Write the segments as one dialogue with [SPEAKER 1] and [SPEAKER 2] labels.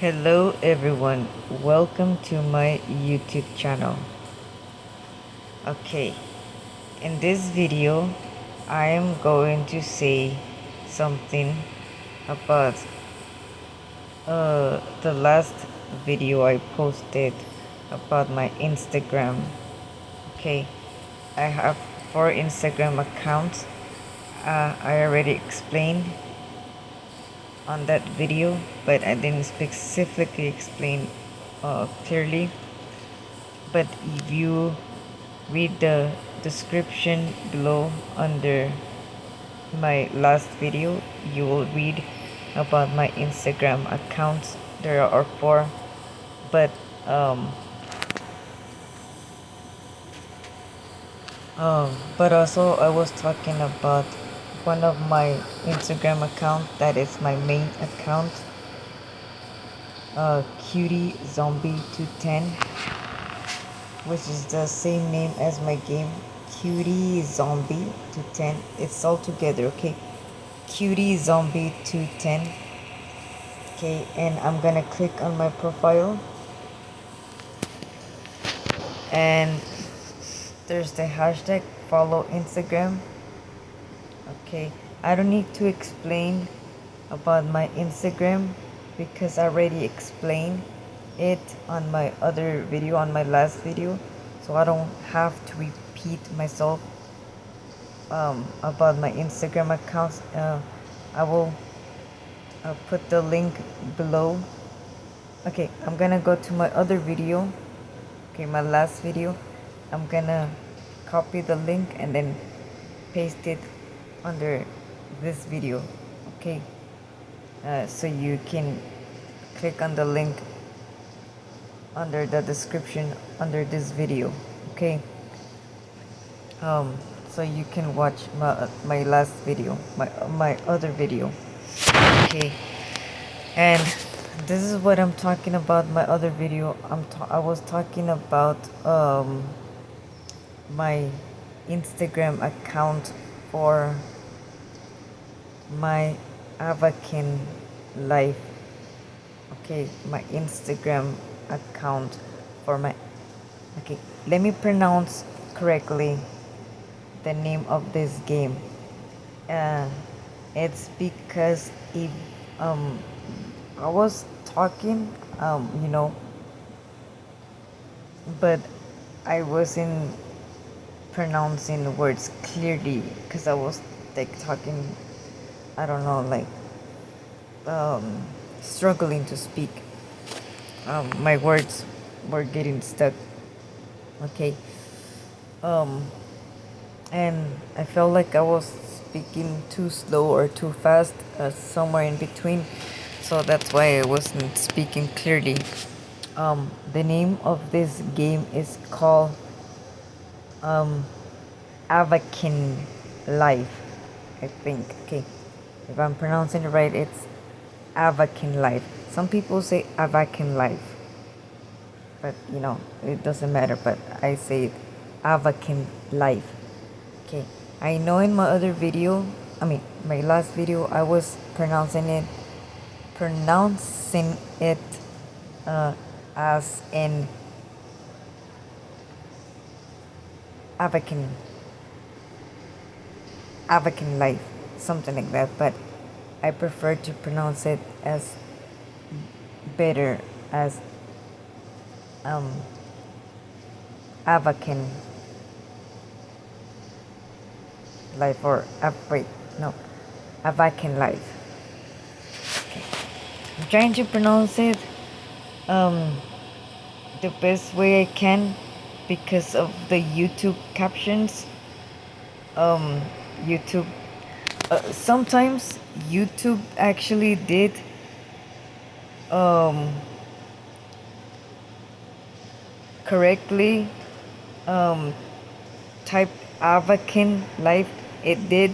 [SPEAKER 1] Hello everyone, welcome to my YouTube channel. Okay, in this video I am going to say something about the last video I posted about my Instagram. Okay, I have 4 Instagram accounts. I already explained on that video, but I didn't specifically explain clearly. But if you read the description below under my last video, you will read about my Instagram accounts. There are 4, but um, also I was talking about one of my Instagram account that is my main account, cutie zombie 210, which is the same name as my game, cutie zombie 210. It's all together, okay? Cutie zombie 210. Okay, and I'm gonna click on my profile, and there's the hashtag follow Instagram. Okay, I don't need to explain about my Instagram because I already explained it on my other video, on my last video, so I don't have to repeat myself about my Instagram accounts. I will put the link below. Okay, I'm gonna go to my other video. Okay, my last video. I'm gonna copy the link and then paste it under this video. Okay, so you can click on the link under the description under this video. Okay, so you can watch my last video, my other video. Okay, and this is what I'm talking about. My other video, I was talking about my Instagram account for my Avakin Life. Okay, my Instagram account for my, okay, let me pronounce correctly the name of this game. It's because if I was talking, but I wasn't pronouncing the words clearly because I was like talking, I don't know, like struggling to speak. My words were getting stuck. Okay. And I felt like I was speaking too slow or too fast, somewhere in between. So that's why I wasn't speaking clearly. The name of this game is called Avakin Life, I think. Okay, if I'm pronouncing it right, it's Avakin Life. Some people say Avakin Life, but it doesn't matter. But I say it Avakin Life. Okay, I know in my other video, my last video, I was pronouncing it as in Avakin Life, something like that, but I prefer to pronounce it as better as Avakin Life, or Avakin Life. Okay. I'm trying to pronounce it the best way I can because of the YouTube captions. YouTube sometimes YouTube actually did correctly type Avakin Life. It did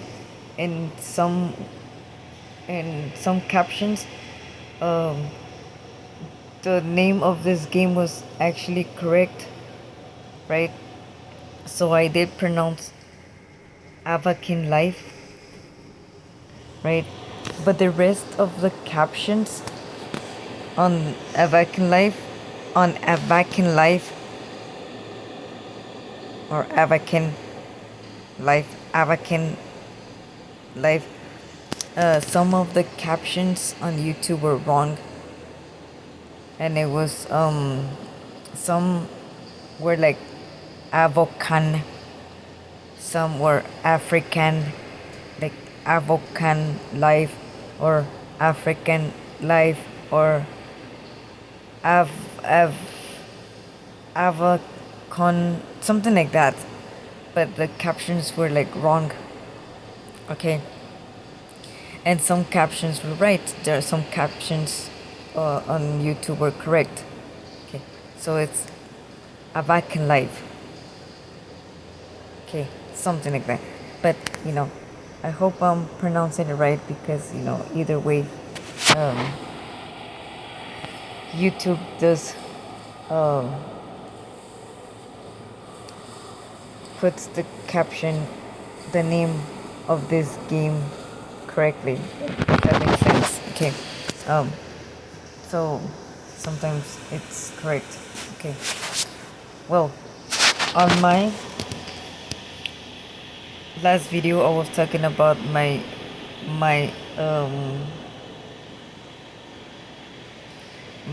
[SPEAKER 1] in some captions. The name of this game was actually correct, right? So I did pronounce Avakin Life, right? But the rest of the captions on Avakin Life, on Avakin Life, or Avakin Life, Avakin Life. Some of the captions on YouTube were wrong, and it was some were like Avocan, some were African, like Avocan Life, or African Life, or Av Av Avacon, something like that. But the captions were like wrong. Okay. And some captions were right. There are some captions on YouTube were correct. Okay. So it's Avakin Life. Okay. Something like that. But, I hope I'm pronouncing it right, because, either way, YouTube does puts the caption, the name of this game correctly. If that makes sense. Okay. So sometimes it's correct. Okay. Well, on my last video, I was talking about my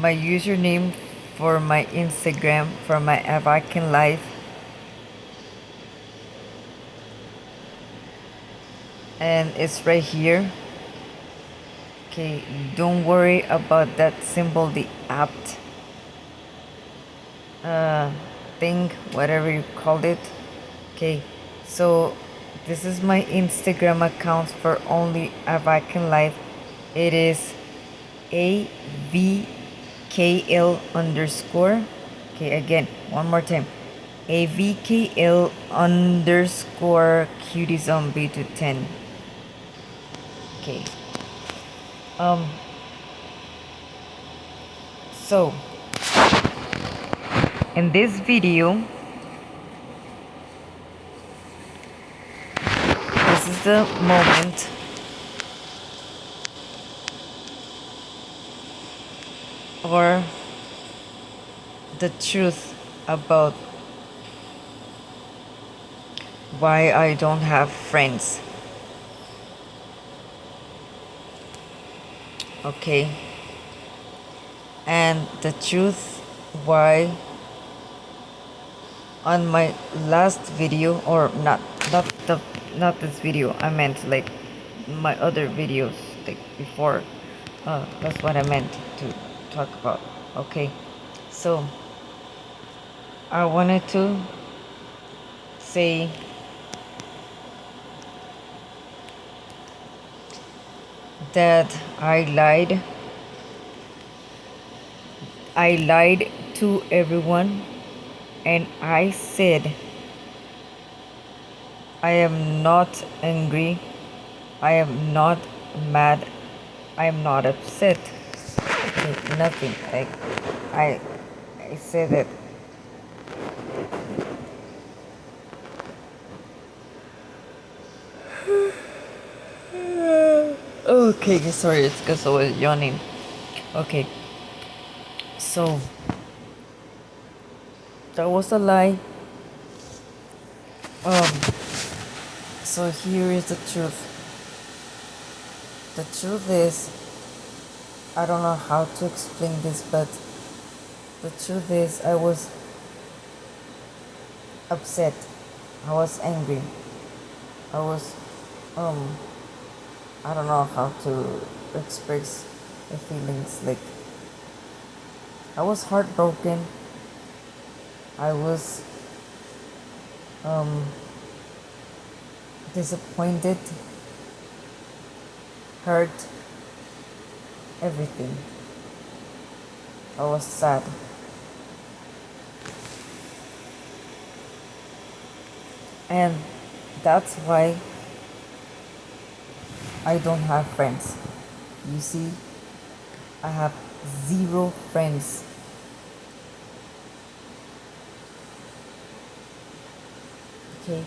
[SPEAKER 1] username for my Instagram, for my Avakin Life. And it's right here. Okay, don't worry about that symbol, the apt thing, whatever you called it. Okay, so this is my Instagram account for only Avakin Life. It is AVKL underscore. Okay, again, one more time. AVKL underscore cutie zombie to 10. Okay. So in this video, this is the moment or the truth about why I don't have friends. Okay. And the truth why on my last video, or not this video, I meant like my other videos, like before, that's what I meant to talk about. Okay, so I wanted to say that I lied to everyone, and I said I am not angry, I am not mad, I am not upset. Okay, nothing. Like I said that okay, sorry, it's because I was yawning. Okay, so that was a lie. So here is the truth. The truth is, I don't know how to explain this, but the truth is I was upset. I was angry. I was I don't know how to express the feelings. Like, I was heartbroken. I was disappointed, hurt, everything. I was sad. And that's why I don't have friends. You see, I have 0 friends. Okay.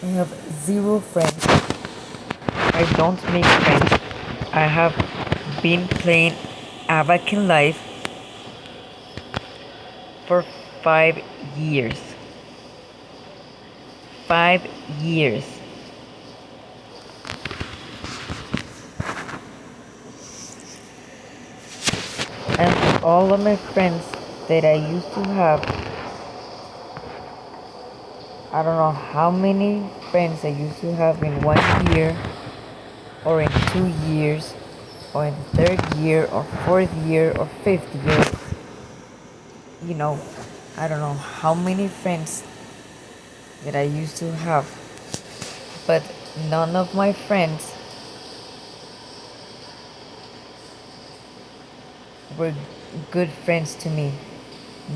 [SPEAKER 1] I have 0 friends. I don't make friends. I have been playing Avakin Life for 5 years. 5 years. And all of my friends that I used to have, I don't know how many friends I used to have in 1 year, or in 2 years, or in the third year, or fourth year, or fifth year. You know, I don't know how many friends that I used to have, but none of my friends were good friends to me.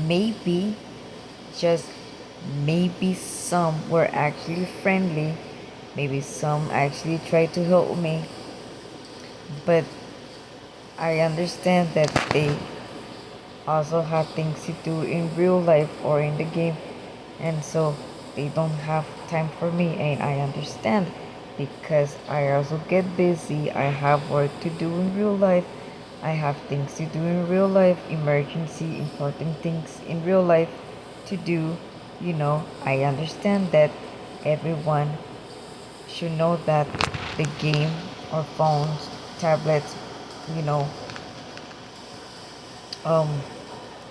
[SPEAKER 1] Maybe, just maybe some were actually friendly, maybe some actually tried to help me, but I understand that they also have things to do in real life or in the game, and so they don't have time for me, and I understand, because I also get busy. I have work to do in real life, I have things to do in real life, emergency important things in real life to do. I understand that everyone should know that the game, or phones, tablets, you know um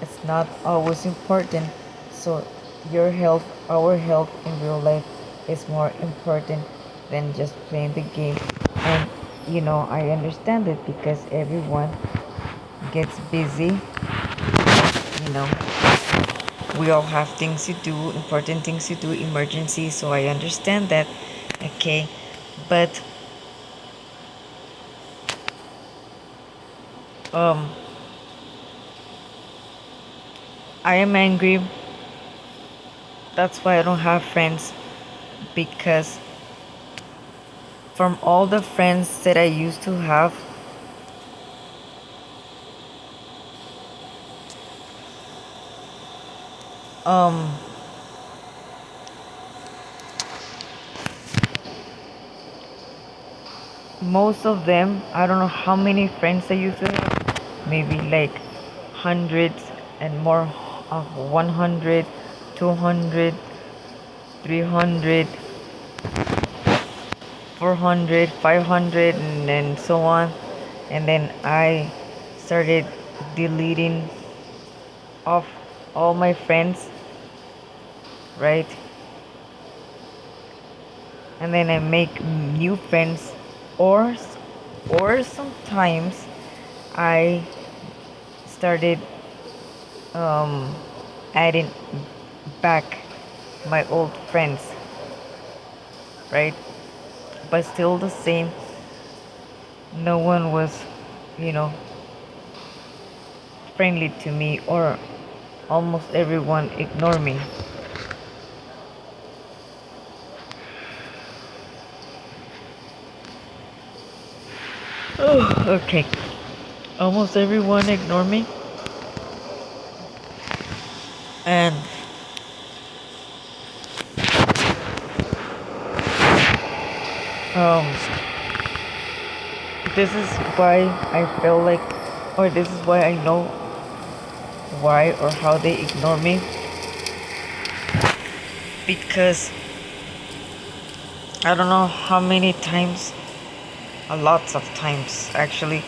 [SPEAKER 1] it's not always important. So your health, our health in real life is more important than just playing the game. And I understand it, because everyone gets busy. you know we all have things to do, important things to do, emergencies, so I understand that. Okay, but um I am angry. That's why I don't have friends, because from all the friends that I used to have, um most of them, I don't know how many friends I used to have, maybe like hundreds and more, of 100, 200, 300, 400, 500, and then so on. And then I started deleting off all my friends, right? And then I make new friends, or sometimes I started um, adding back my old friends, right? But still the same. No one was, you know, friendly to me, or almost everyone ignored me. Oh, okay. Almost everyone ignored me, and um, this is why I feel like, or this is why I know why or how they ignore me, because I don't know how many times, lots of times actually,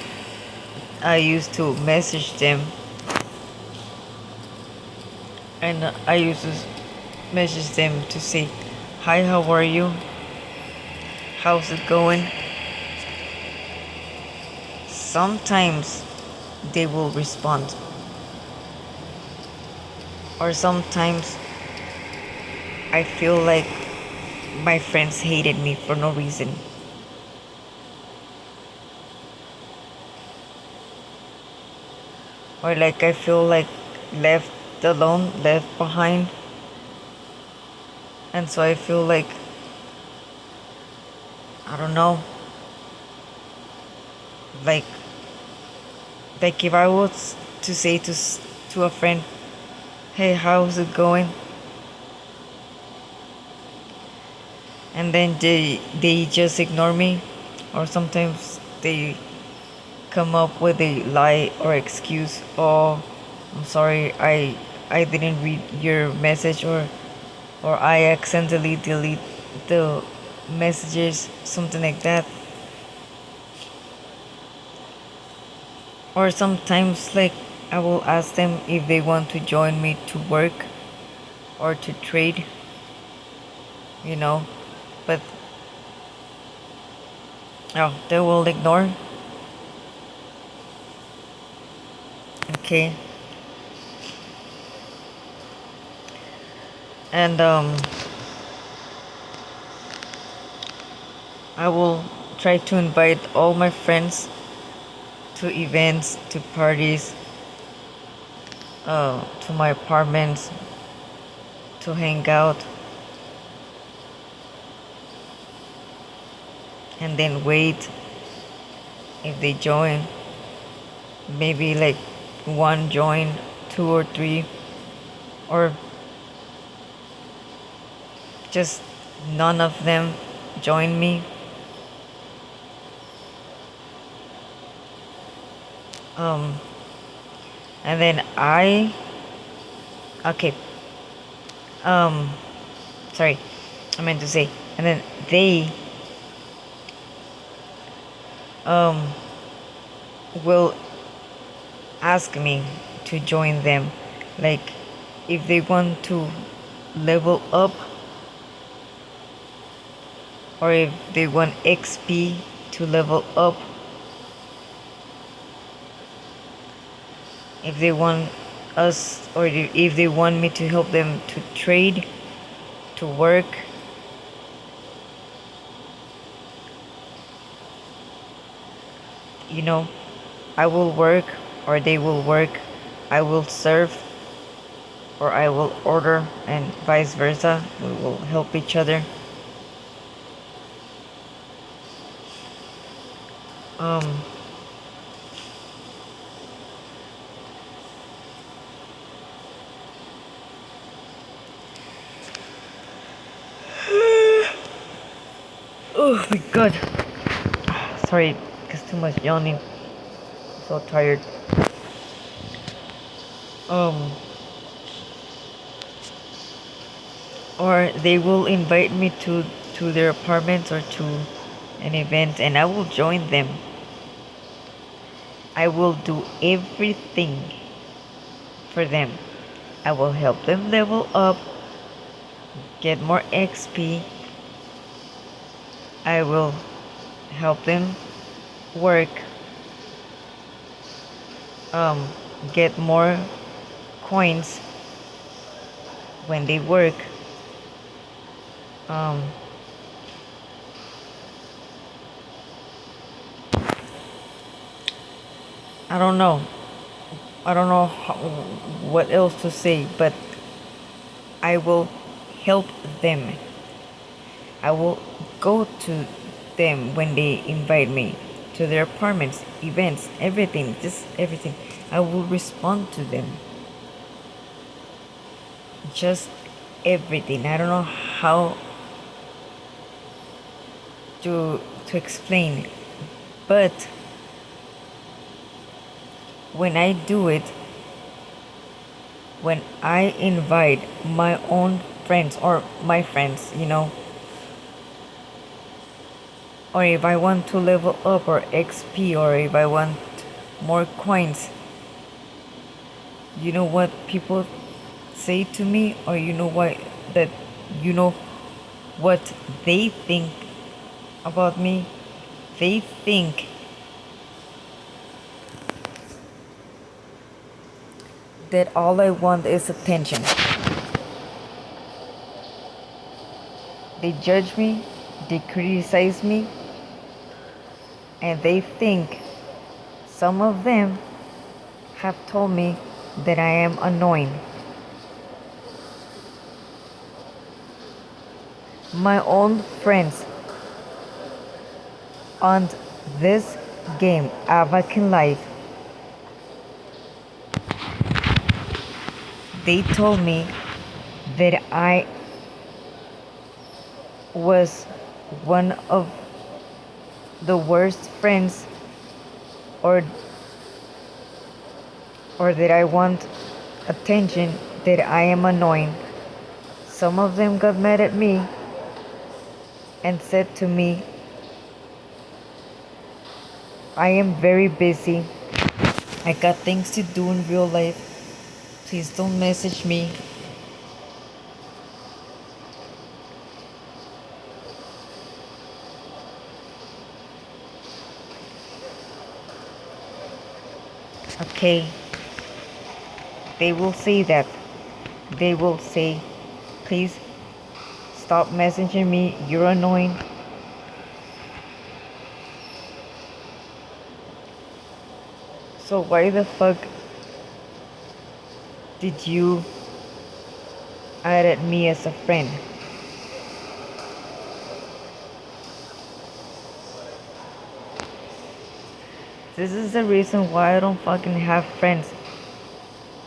[SPEAKER 1] I used to message them, and I used to message them to say, "Hi, how are you? How's it going?" Sometimes they will respond, or sometimes I feel like my friends hated me for no reason. Or like I feel like left alone, left behind. And so I feel like, I don't know, like if I was to say to a friend, "Hey, how's it going?" and then they just ignore me, or sometimes they come up with a lie or excuse. Oh, I'm sorry, I didn't read your message, or I accidentally delete the messages, something like that. Or sometimes, like, I will ask them if they want to join me to work or to trade, you know, but oh, they will ignore. Okay. And I will try to invite all my friends to events, to parties, to my apartments, to hang out, and then wait if they join. Maybe like one join, two or three, or just none of them join me. Um, and then okay, um, sorry, I meant to say, and then they um will ask me to join them, like if they want to level up, or if they want XP to level up, if they want us, or if they want me to help them to trade, to work. You know, I will work or they will work. I will serve or I will order, and vice versa. We will help each other. Um, oh my god. Sorry, because too much yawning. I'm so tired. Um, or they will invite me to their apartments or to an event, and I will join them. I will do everything for them. I will help them level up, get more XP. I will help them work, um, get more coins when they work. Um, I don't know. I don't know what else to say, but I will help them. I will go to them when they invite me to their apartments, events, everything, just everything. I will respond to them. Just everything. I don't know how to explain, but when I do it, when I invite my own friends or my friends, or if I want to level up or XP, or if I want more coins, you know what people say to me, or that you know what they think about me? They think that all I want is attention. They judge me, they criticize me, and they think, some of them have told me that I am annoying. My own friends on this game, Avakin Life, they told me that I was one of the worst friends, or that I want attention, that I am annoying. Some of them got mad at me and said to me, I am very busy. I got things to do in real life. Please don't message me. Okay, they will say that. They will say, please stop messaging me. You're annoying. So why the fuck did you add me as a friend? This is the reason why I don't fucking have friends.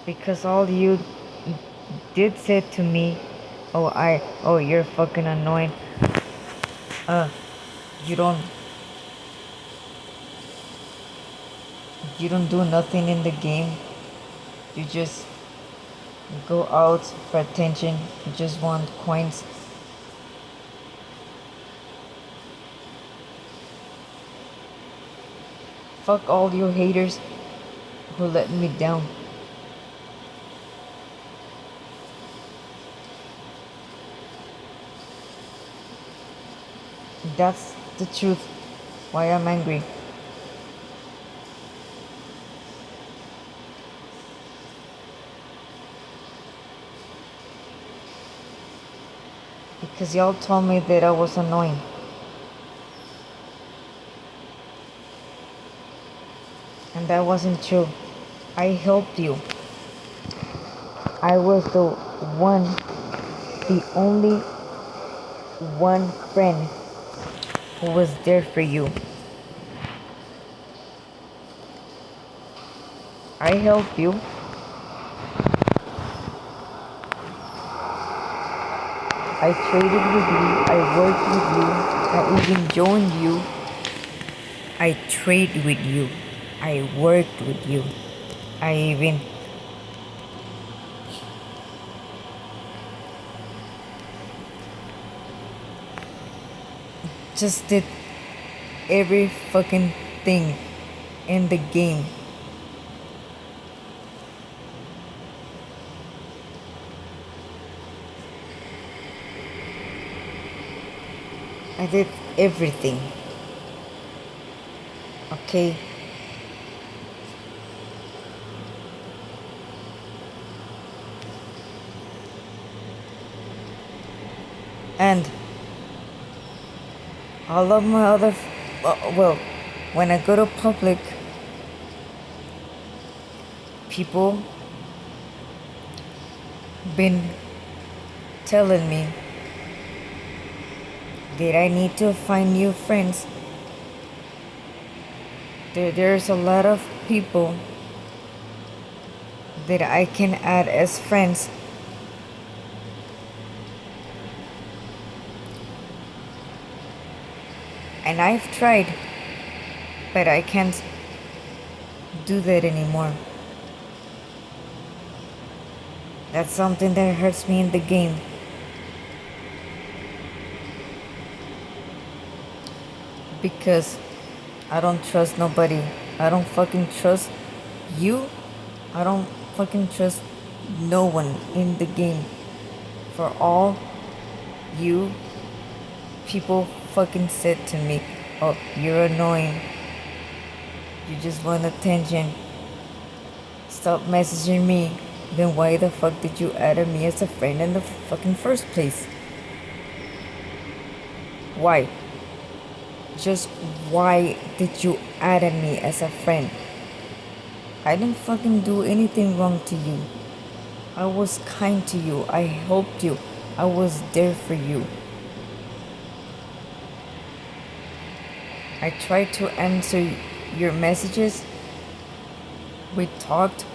[SPEAKER 1] Because all you did say to me, oh, you're fucking annoying. You don't do nothing in the game. You just go out for attention. You just want coins. Fuck all you haters who let me down. That's the truth. Why I'm angry. Because y'all told me that I was annoying. And that wasn't true. I helped you. I was the only one friend who was there for you. I helped you. I traded with you. I worked with you. I even joined you. I trade with you. I worked with you. I even just did every fucking thing in the game. I did everything. Okay? And all of my other, well, when I go to public, people been telling me that I need to find new friends. There's a lot of people that I can add as friends. And I've tried, but I can't do that anymore. That's something that hurts me in the game. Because I don't trust nobody. I don't fucking trust you. I don't fucking trust no one in the game. For all you people fucking said to me, oh, you're annoying. You just want attention. Stop messaging me. Then why the fuck did you add me as a friend in the fucking first place? Why? Just why did you add me as a friend? I didn't fucking do anything wrong to you. I was kind to you. I helped you. I was there for you. I tried to answer your messages. We talked.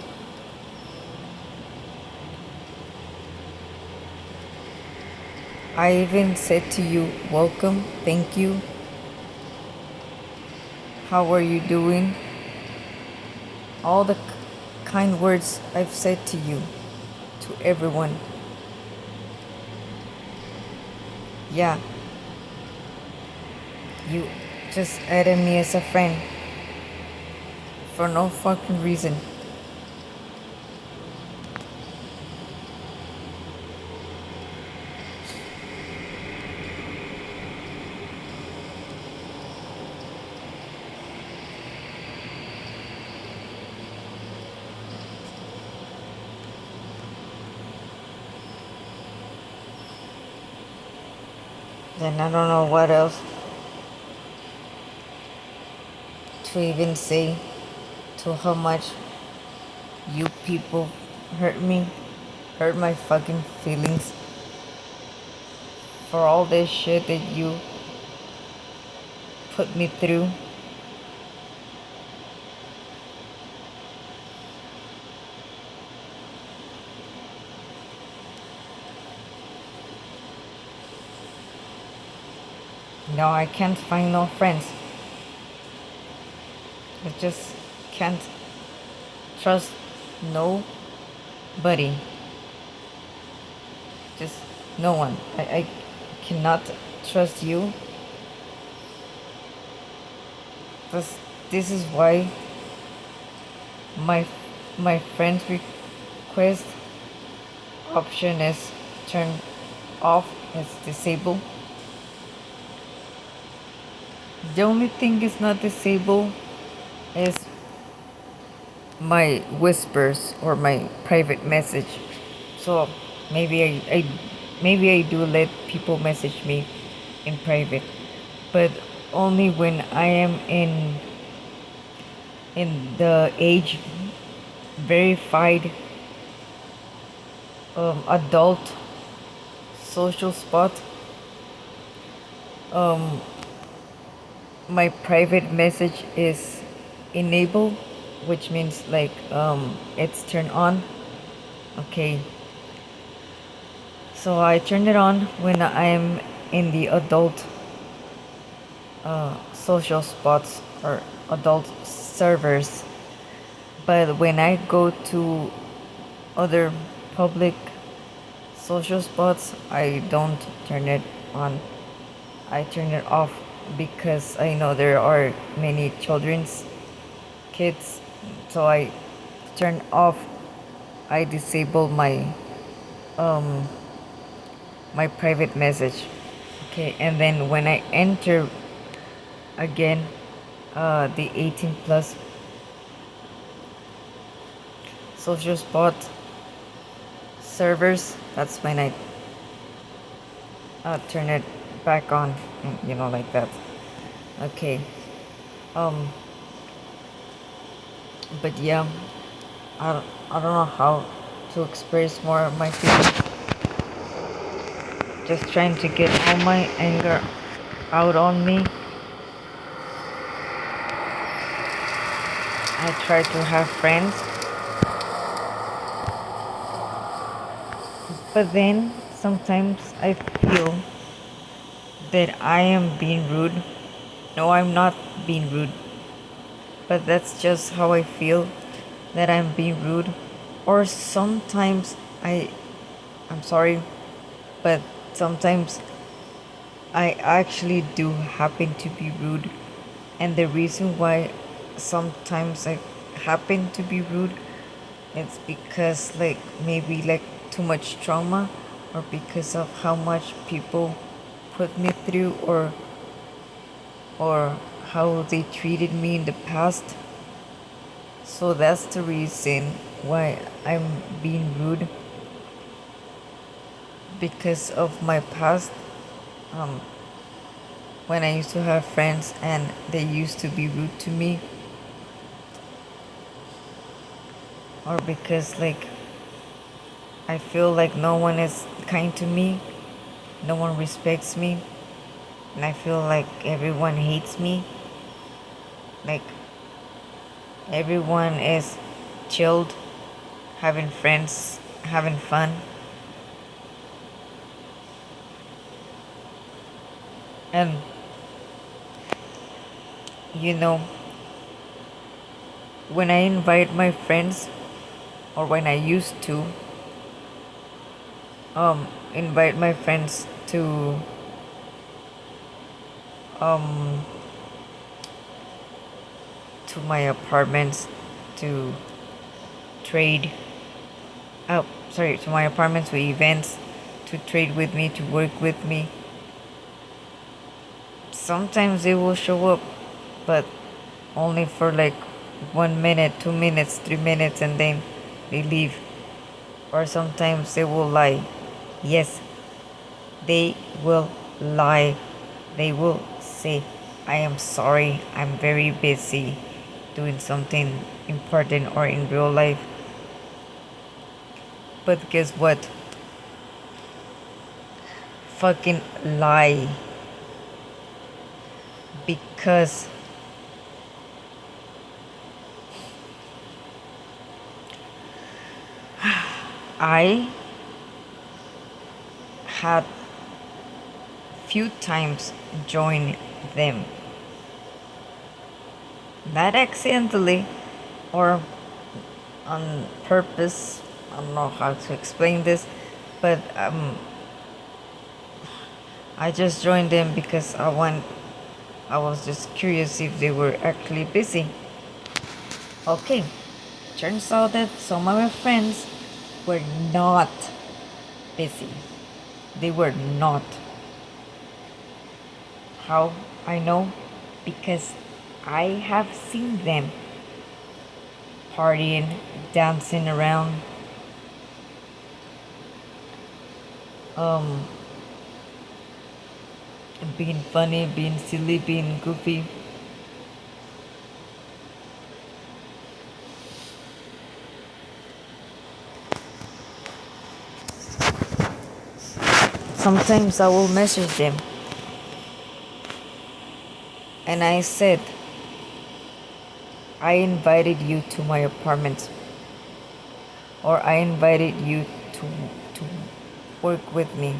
[SPEAKER 1] I even said to you, welcome, thank you. how are you doing, all the kind words I've said to you, to everyone. Yeah, you just added me as a friend for no fucking reason. Then I don't know what else to even say, to how much you people hurt me, hurt my fucking feelings, for all this shit that you put me through. No, I can't find no friends. I just can't trust nobody. Just no one. I cannot trust you. This is why my my friend request option is turned off, it's disabled. The only thing is not disabled is my whispers or my private message. So maybe I do let people message me in private, but only when I am in the age verified adult social spot. My private message is enabled, which means like it's turned on. Okay, so I turn it on when I am in the adult social spots or adult servers, but when I go to other public social spots, I don't turn it on. I turn it off because I know there are many children's kids, so I turn off. I disable my private message. Okay, and then when I enter again the 18 plus social spot servers, that's when I turn it back on, you know, like that. Okay, but yeah, I don't know how to express more of my feelings. Just trying to get all my anger out on me. I try to have friends, but then sometimes I feel that I am being rude. No, I'm not being rude, but that's just how I feel, that I'm being rude. Or sometimes I'm sorry, but sometimes I actually do happen to be rude. And the reason why sometimes I happen to be rude, it's because like maybe like too much trauma, or because of how much people put me through, or how they treated me in the past. So that's the reason why I'm being rude, because of my past, when I used to have friends and they used to be rude to me, or because like I feel like no one is kind to me, no one respects me, and I feel like everyone hates me. Like everyone is chilled, having friends, having fun. And you know, when I invite my friends, or when I used to invite my friends um to my apartments to trade, to my apartments with events, to trade with me, to work with me. Sometimes they will show up, but only for like 1 minute, 2 minutes, 3 minutes, and then they leave. Or sometimes they will lie. Yes, they will lie. They will say, I am sorry, I'm very busy doing something important or in real life. But guess what? Fucking lie. Because I had few times joined them, not accidentally or on purpose. I don't know how to explain this, but I just joined them because I was just curious if they were actually busy. Okay, turns out that some of my friends were not busy. They were not. How I know? Because I have seen them partying, dancing around, um, being funny, being silly, being goofy. Sometimes I will message them and I said, I invited you to my apartment, or I invited you to work with me.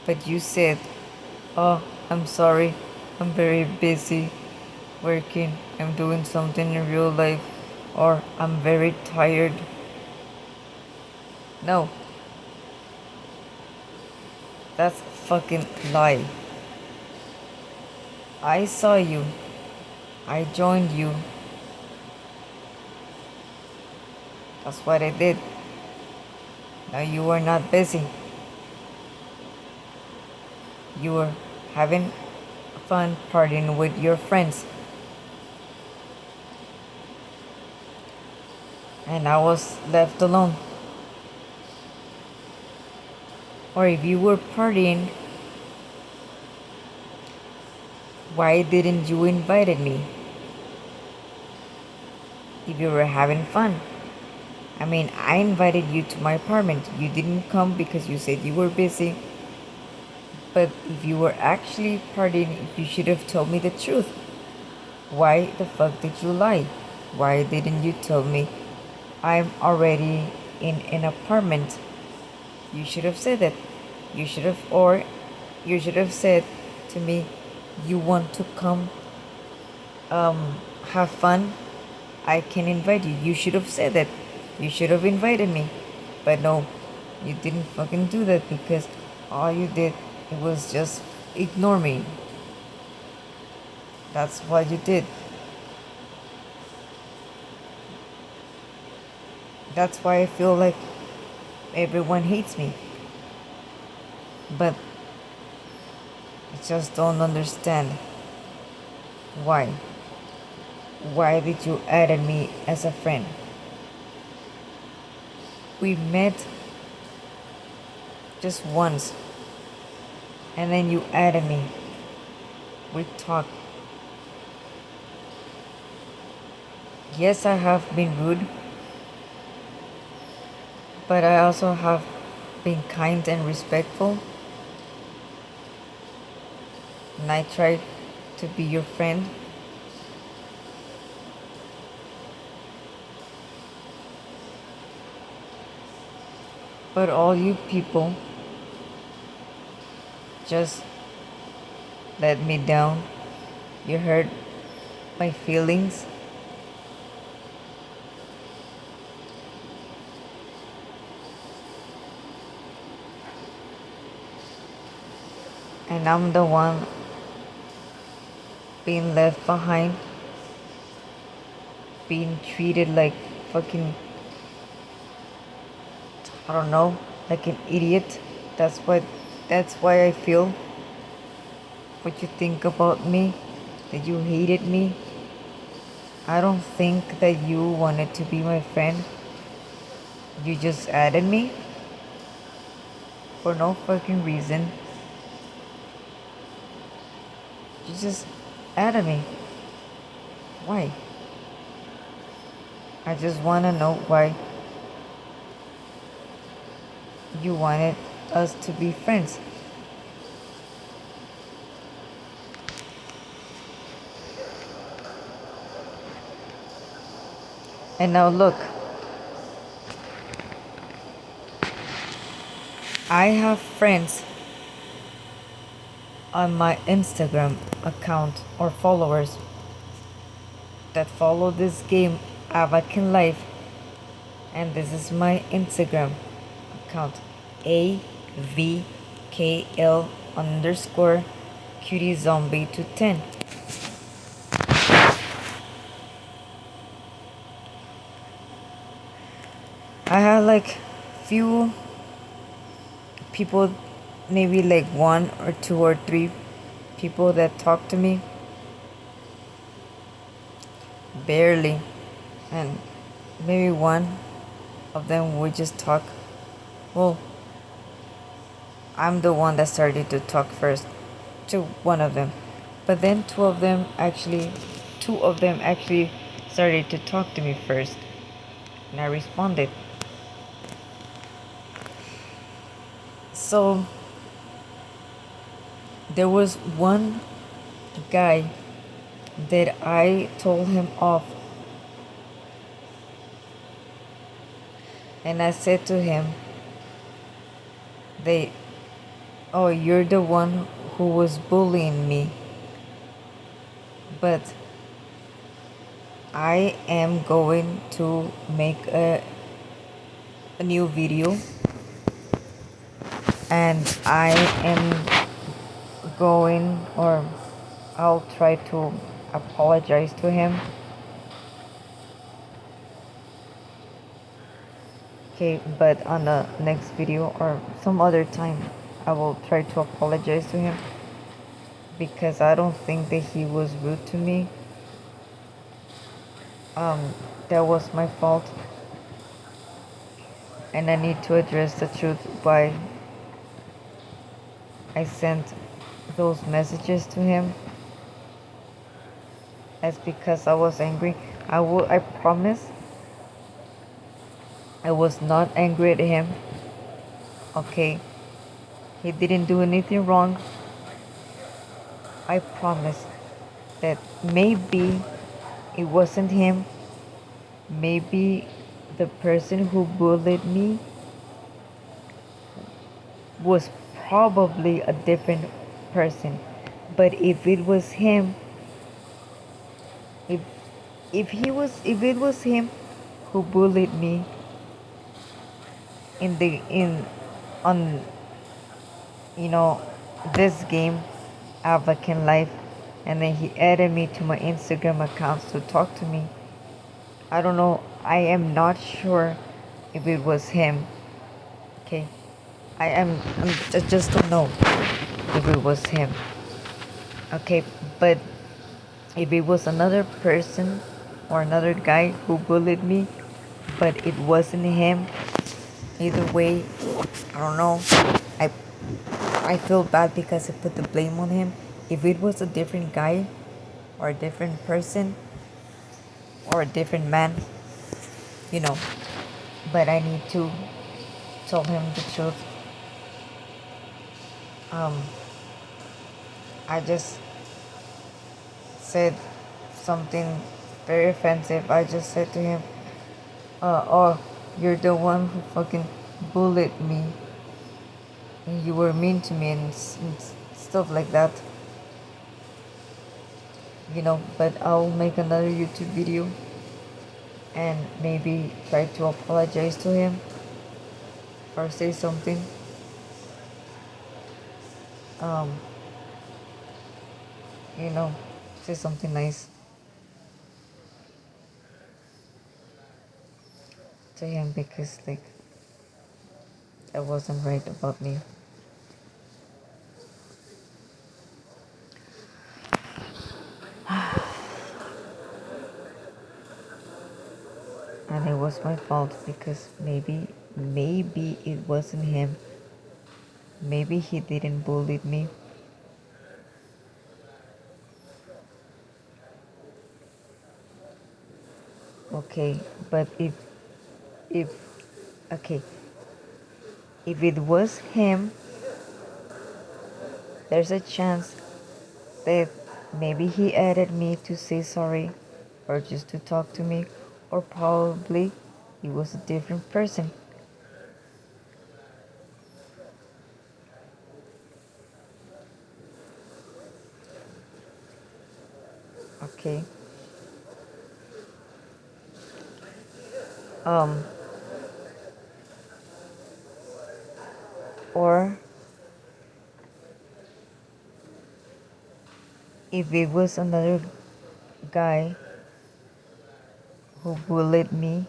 [SPEAKER 1] But you said, oh, I'm sorry, I'm very busy working, I'm doing something in real life, or I'm very tired. No, that's a fucking lie. I saw you, I joined you. That's what I did. Now you were not busy. You were having fun partying with your friends. And I was left alone. Or if you were partying, why didn't you invite me? If you were having fun. I mean, I invited you to my apartment. You didn't come because you said you were busy. But if you were actually partying, you should have told me the truth. Why the fuck did you lie? Why didn't you tell me I'm already in an apartment? You should have said that. You should have said to me, you want to come have fun? I can invite you. You should have said that. You should have invited me. But no, you didn't fucking do that, because all you did, it was just ignore me. That's what you did. That's why I feel like everyone hates me. But I just don't understand why. Why did you add me as a friend? We met just once, and then you added me. We talked. Yes, I have been rude, but I also have been kind and respectful. And I tried to be your friend. But all you people just let me down You hurt my feelings. And I'm the one being left behind, being treated like fucking, I don't know, like an idiot. That's what that's why I feel what you think about me, that you hated me. I don't think that you wanted to be my friend. You just added me for no fucking reason. You just added me. Why? I just want to know why you wanted us to be friends. And now look, I have friends on my Instagram account or followers that follow this game, Avakin Life, and this is my Instagram account, AVKL underscore cutie zombie 210. I have like few people, maybe like one or two or three people that talk to me, barely, and maybe one of them would just talk. Well, I'm the one that started to talk first to one of them, but then two of them actually started to talk to me first, and I responded. So there was one guy that I told him off, and I said to him, "Oh, you're the one who was bullying me, but I am going to make a new video, and I am going, or I'll try to apologize to him." Okay, but on the next video or some other time, I will try to apologize to him, because I don't think that he was rude to me. That was my fault, and I need to address the truth why I sent those messages to him. That's because I was angry. I promise I was not angry at him. Okay, he didn't do anything wrong. I promise that maybe it wasn't him. Maybe the person who bullied me was probably a different person. But if it was him, if if it was him who bullied me in on this game, Avakin Life, and then he added me to my Instagram accounts to talk to me, I don't know, I am not sure if it was him. Okay, I just don't know if it was him. Okay, but if it was another person or another guy who bullied me, but it wasn't him, either way, I don't know. I I feel bad because I put the blame on him. If it was a different guy or a different person or a different man, you know, but I need to tell him the truth. I just said something very offensive. I just said to him, "Oh, you're the one who fucking bullied me, you were mean to me," and stuff like that. but I'll make another YouTube video and maybe try to apologize to him or say something, um, you know, say something nice to him because like that wasn't right about me. And it was my fault because maybe it wasn't him. Maybe he didn't bully me. Okay, but if okay, if it was him, there's a chance that maybe he added me to say sorry or just to talk to me, or probably he was a different person. Okay. Um or if it was another guy who bullied me,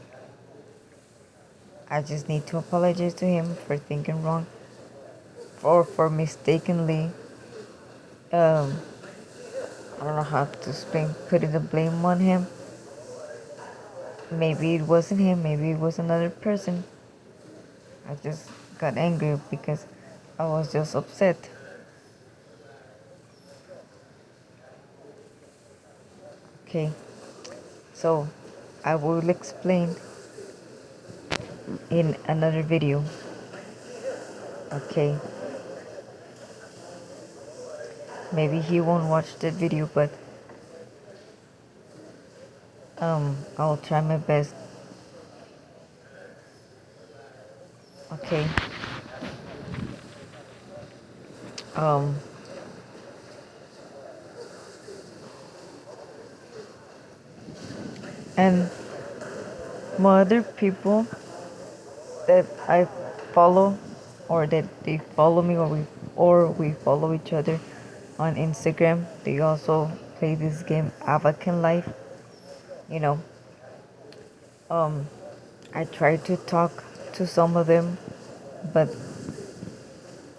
[SPEAKER 1] I just need to apologize to him for thinking wrong or for mistakenly um I don't know how to explain, putting the blame on him. Maybe it wasn't him, maybe it was another person. I just got angry because I was just upset. Okay, so I will explain in another video. Okay, maybe he won't watch the video, but I'll try my best. Okay. Um and my other people that I follow, or that they follow me, or we follow each other on Instagram, they also play this game Avakin Life. You know, um I try to talk to some of them, but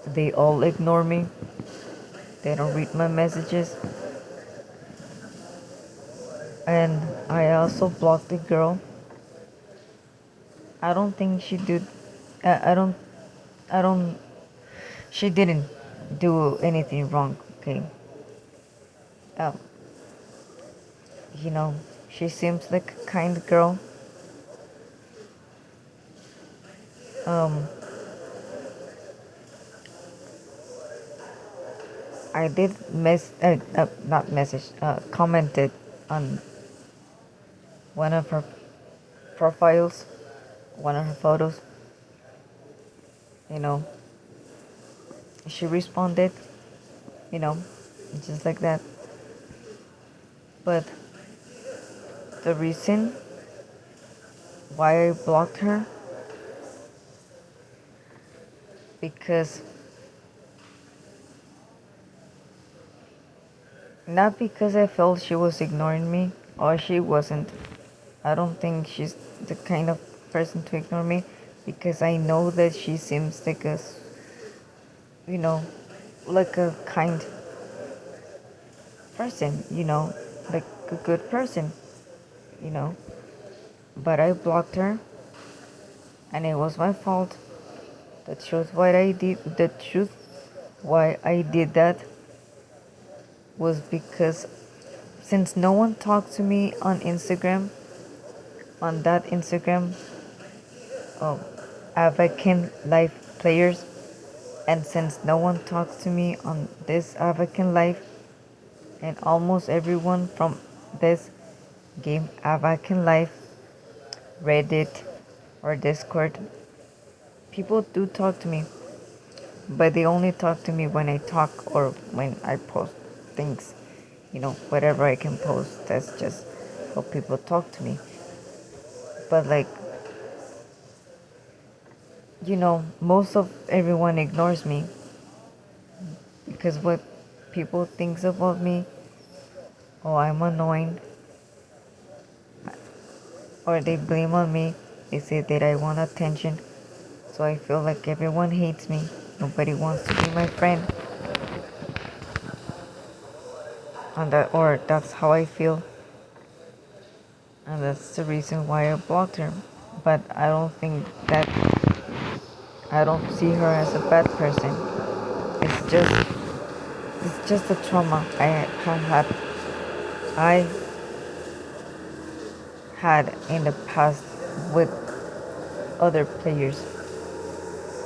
[SPEAKER 1] they all ignore me. They don't read my messages. And I also blocked the girl. I don't think she did. I don't. I don't. She didn't do anything wrong. Okay. Um. She seems like a kind girl. Um. I did not message. Commented on one of her profiles, one of her photos. You know. She responded. You know, just like that. But the reason why I blocked her, because not because I felt she was ignoring me, or she wasn't. I don't think she's the kind of person to ignore me, because I know that she seems like you know, like a kind person, like a good person, you know. But I blocked her, and it was my fault. The truth why I did that was because since no one talked to me on Instagram, on that Instagram, um, Avakin Life players, and since no one talks to me on this Avakin Life, and almost everyone from this game Avakin Life, Reddit, or Discord, people do talk to me, but they only talk to me when I talk or when I post things. whatever I can post, that's just how people talk to me. But like, most of everyone ignores me because what people thinks about me, oh, I'm annoying, or they blame on me. They say that I want attention. So I feel like everyone hates me. Nobody wants to be my friend. Or that's how I feel. And that's the reason why I blocked her. But I don't see her as a bad person. It's just it's just a trauma I had in the past with other players.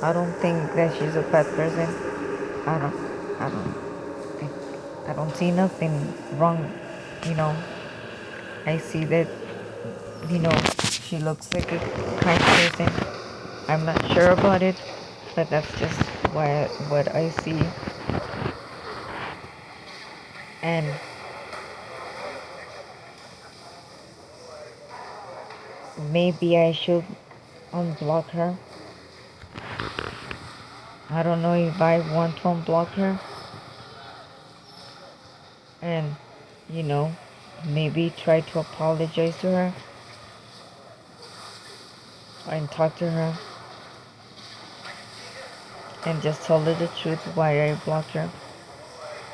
[SPEAKER 1] I don't think that she's a bad person. I don't I don't I don't see nothing wrong, you know. I see that, she looks like a kind person. I'm not sure about it, but that's just what I see. And maybe I should unblock her. I don't know if I want to unblock her. And, you know, maybe try to apologize to her and talk to her and just tell her the truth why I blocked her.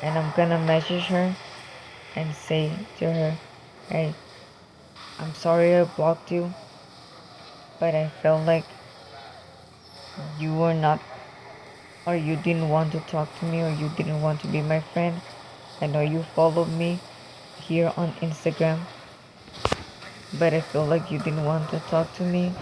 [SPEAKER 1] And I'm gonna message her and say to her, hey, I'm sorry I blocked you, but I felt like you were not, or you didn't want to talk to me, or you didn't want to be my friend. I know you followed me here on Instagram, but I feel like you didn't want to talk to me.